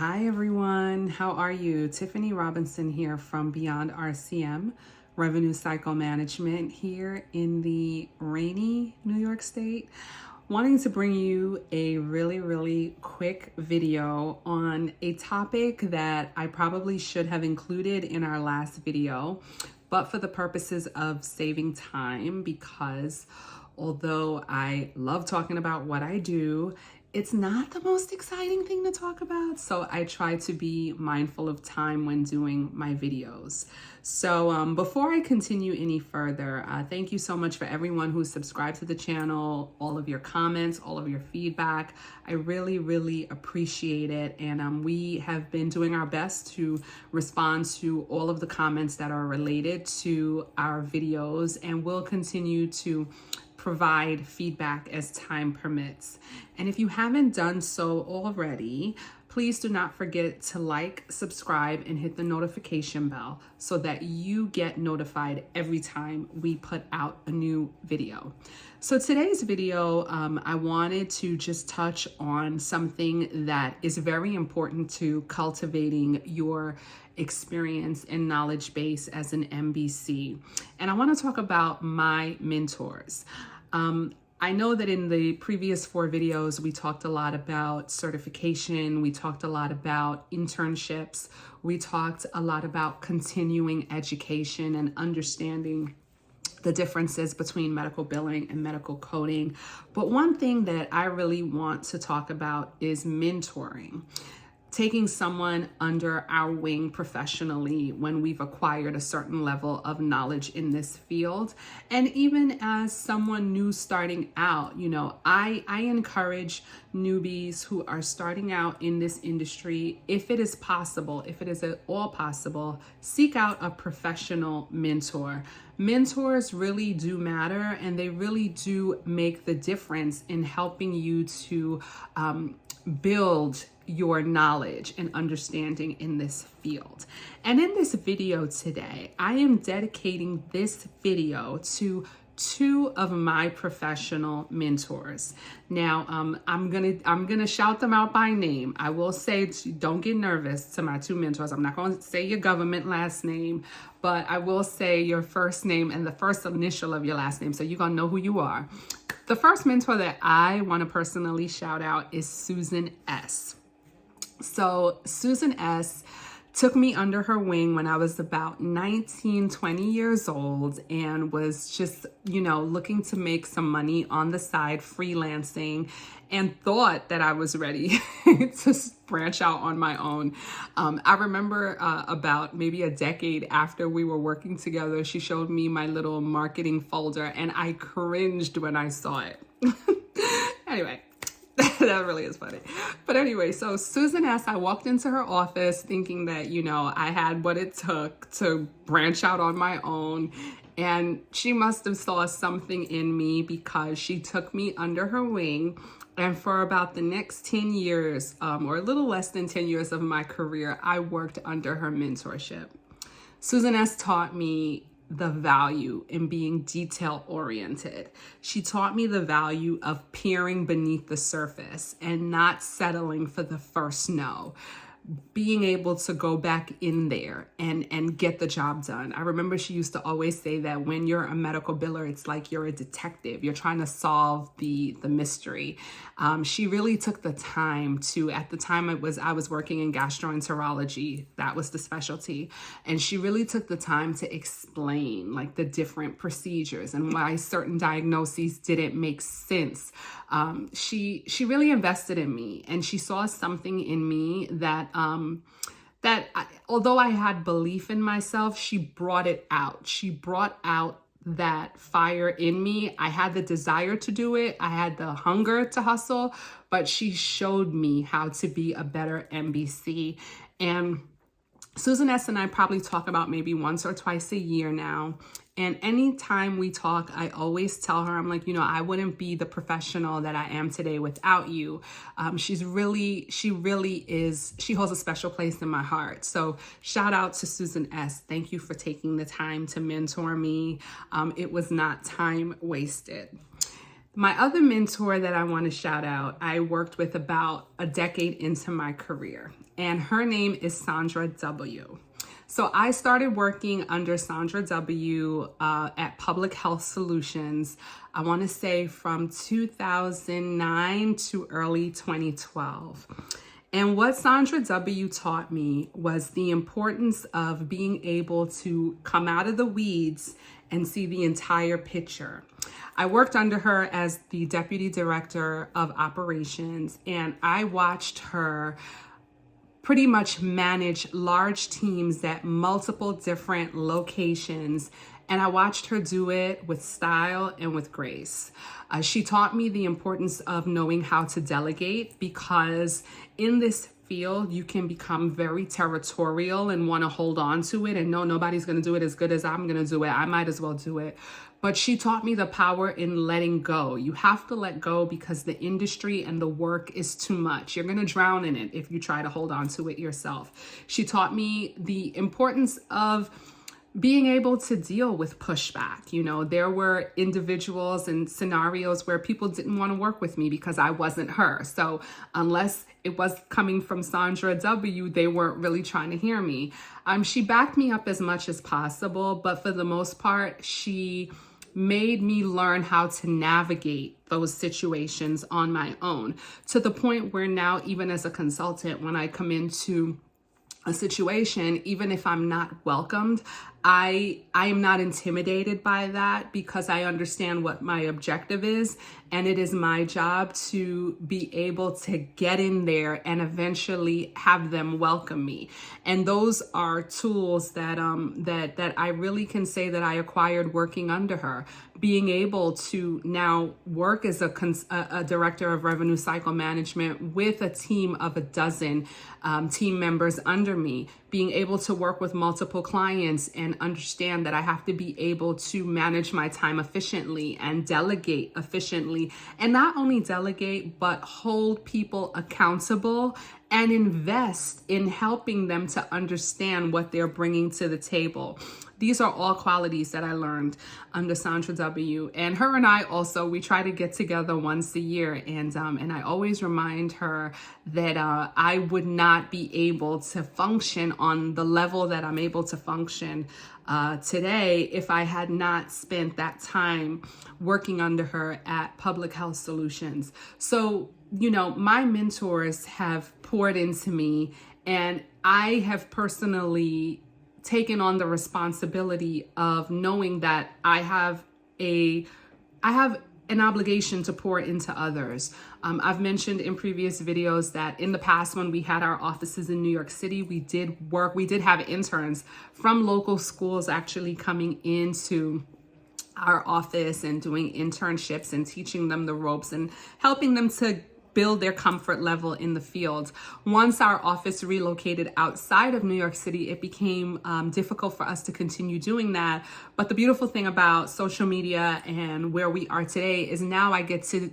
Hi everyone, how are you? Tiffany Robinson here from Beyond RCM, Revenue Cycle Management here in the rainy New York State. Wanting to bring you a really quick video on a topic that I probably should have included in our last video, but for the purposes of saving time, because although I love talking about what I do, it's not the most exciting thing to talk about. So I try to be mindful of time when doing my videos. So before I continue any further, thank you so much for everyone who subscribed to the channel, all of your comments, all of your feedback. I really appreciate it. And we have been doing our best to respond to all of the comments that are related to our videos, and we'll continue to provide feedback as time permits. And if you haven't done so already, please do not forget to like, subscribe, and hit the notification bell so that you get notified every time we put out a new video. So today's video, I wanted to just touch on something that is very important to cultivating your experience and knowledge base as an MBC. And I want to talk about my mentors. I know that in the previous 4 videos, we talked a lot about certification. We talked a lot about internships. We talked a lot about continuing education and understanding the differences between medical billing and medical coding. But one thing that I really want to talk about is mentoring. Taking someone under our wing professionally when we've acquired a certain level of knowledge in this field. And even as someone new starting out, I encourage newbies who are starting out in this industry, if it is possible, if it is at all possible, seek out a professional mentor. Mentors really do matter, and they really do make the difference in helping you to build your knowledge and understanding in this field. And in this video today, I am dedicating this video to 2 of my professional mentors. Now, I'm gonna shout them out by name. I will say, don't get nervous to my 2 mentors. I'm not going to say your government last name, but I will say your first name and the first initial of your last name, so you're gonna know who you are. The first mentor that I want to personally shout out is Susan S. So Susan S. took me under her wing when I was about 19, 20 years old and was just, looking to make some money on the side, freelancing, and thought that I was ready to branch out on my own. I remember about maybe a decade after we were working together, she showed me my little marketing folder and I cringed when I saw it. Anyway. That really is funny. But anyway, so Susan S., I walked into her office thinking that, I had what it took to branch out on my own. And she must have saw something in me because she took me under her wing. And for about the next 10 years, or a little less than 10 years of my career, I worked under her mentorship. Susan S. taught me the value in being detail oriented. She taught me the value of peering beneath the surface and not settling for the first no. Being able to go back in there and get the job done. I remember she used to always say that when you're a medical biller, it's like you're a detective. You're trying to solve the mystery. She really took the time to, at the time I was working in gastroenterology, that was the specialty. And she really took the time to explain like the different procedures and why certain diagnoses didn't make sense. She really invested in me, and she saw something in me that although I had belief in myself, she brought it out. She brought out that fire in me. I had the desire to do it. I had the hunger to hustle, but she showed me how to be a better MBC. And Susan S. and I probably talk about maybe once or twice a year now. And anytime we talk, I always tell her, I'm like, I wouldn't be the professional that I am today without you. She really holds a special place in my heart. So shout out to Susan S. Thank you for taking the time to mentor me. It was not time wasted. My other mentor that I want to shout out, I worked with about a decade into my career. and her name is Sandra W. So I started working under Sandra W at Public Health Solutions, I want to say from 2009 to early 2012. And what Sandra W taught me was the importance of being able to come out of the weeds and see the entire picture. I worked under her as the Deputy Director of Operations, and I watched her pretty much manage large teams at multiple different locations. And I watched her do it with style and with grace. She taught me the importance of knowing how to delegate, because in this field, you can become very territorial and want to hold on to it. And no, nobody's going to do it as good as I'm going to do it. I might as well do it. But she taught me the power in letting go. You have to let go because the industry and the work is too much. You're going to drown in it if you try to hold on to it yourself. She taught me the importance of being able to deal with pushback. You know, there were individuals and scenarios where people didn't want to work with me because I wasn't her. So unless it was coming from Sandra W, they weren't really trying to hear me. She backed me up as much as possible, but for the most part, she made me learn how to navigate those situations on my own, to the point where now, even as a consultant, when I come into a situation, even if I'm not welcomed, I am not intimidated by that, because I understand what my objective is, and it is my job to be able to get in there and eventually have them welcome me. And those are tools that that I really can say that I acquired working under her. Being able to now work as a director of revenue cycle management with a team of a dozen team members under me, being able to work with multiple clients and understand that I have to be able to manage my time efficiently and delegate efficiently, and not only delegate, but hold people accountable and invest in helping them to understand what they're bringing to the table. These are all qualities that I learned under Sandra W. And her and I also, we try to get together once a year. And I always remind her that I would not be able to function on the level that I'm able to function today if I had not spent that time working under her at Public Health Solutions. So, you know, my mentors have poured into me, and I have personally taken on the responsibility of knowing that I have an obligation to pour into others. I've mentioned in previous videos that in the past, when we had our offices in New York City, we did have interns from local schools actually coming into our office and doing internships and teaching them the ropes and helping them to build their comfort level in the field. Once our office relocated outside of New York City, it became difficult for us to continue doing that. But the beautiful thing about social media and where we are today is now I get to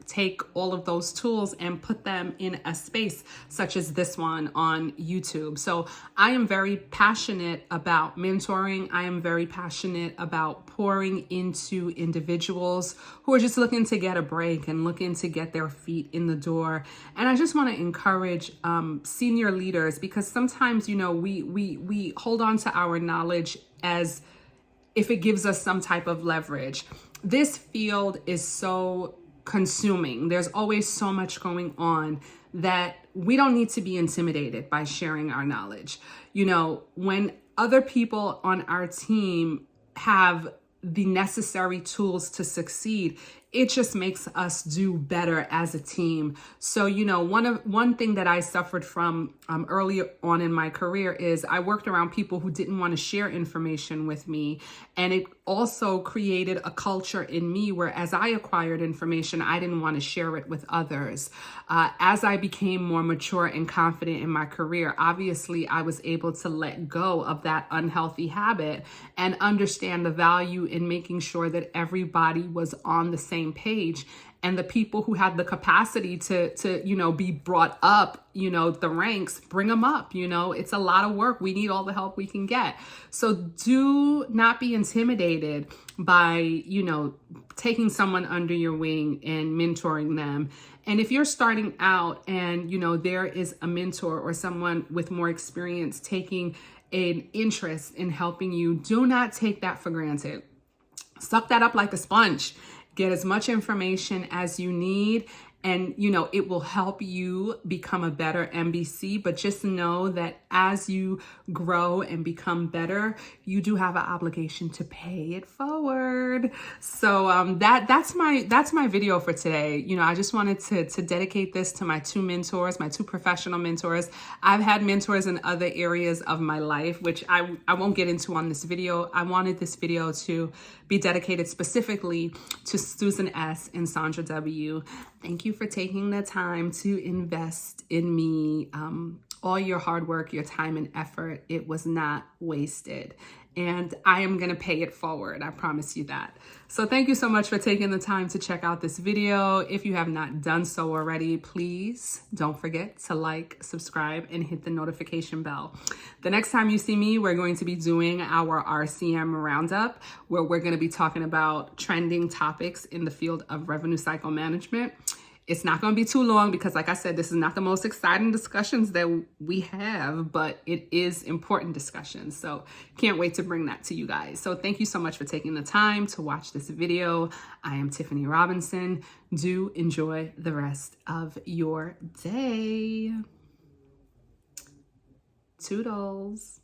take all of those tools and put them in a space such as this one on YouTube. So I am very passionate about mentoring. I am very passionate about pouring into individuals who are just looking to get a break and looking to get their feet in the door. And I just want to encourage senior leaders, because sometimes, you know, we hold on to our knowledge as if it gives us some type of leverage. This field is so consuming. There's always so much going on that we don't need to be intimidated by sharing our knowledge. You know, when other people on our team have the necessary tools to succeed, it just makes us do better as a team. So, you know, one thing that I suffered from early on in my career is I worked around people who didn't want to share information with me. And it also created a culture in me where, as I acquired information, I didn't want to share it with others. As I became more mature and confident in my career, obviously I was able to let go of that unhealthy habit and understand the value in making sure that everybody was on the same page and the people who have the capacity to, you know, be brought up, you know, the ranks, bring them up. You know, it's a lot of work. We need all the help we can get. So do not be intimidated by, you know, taking someone under your wing and mentoring them. And if you're starting out and, you know, there is a mentor or someone with more experience taking an interest in helping you, do not take that for granted. Suck that up like a sponge. Get as much information as you need, and, you know, it will help you become a better MBC. But just know that as you grow and become better, you do have an obligation to pay it forward. So that's my video for today. You know, I just wanted to dedicate this to my two mentors, my two professional mentors. I've had mentors in other areas of my life, which I won't get into on this video. I wanted this video to be dedicated specifically to Susan S. and Sandra W. Thank you for taking the time to invest in me. All your hard work, your time and effort, it was not wasted. And I am going to pay it forward. I promise you that. So thank you so much for taking the time to check out this video. If you have not done so already, please don't forget to like, subscribe, and hit the notification bell. The next time you see me, we're going to be doing our RCM roundup, where we're going to be talking about trending topics in the field of revenue cycle management. It's not going to be too long because, like I said, this is not the most exciting discussions that we have, but it is important discussions. So can't wait to bring that to you guys. So thank you so much for taking the time to watch this video. I am Tiffany Robinson. Do enjoy the rest of your day. Toodles.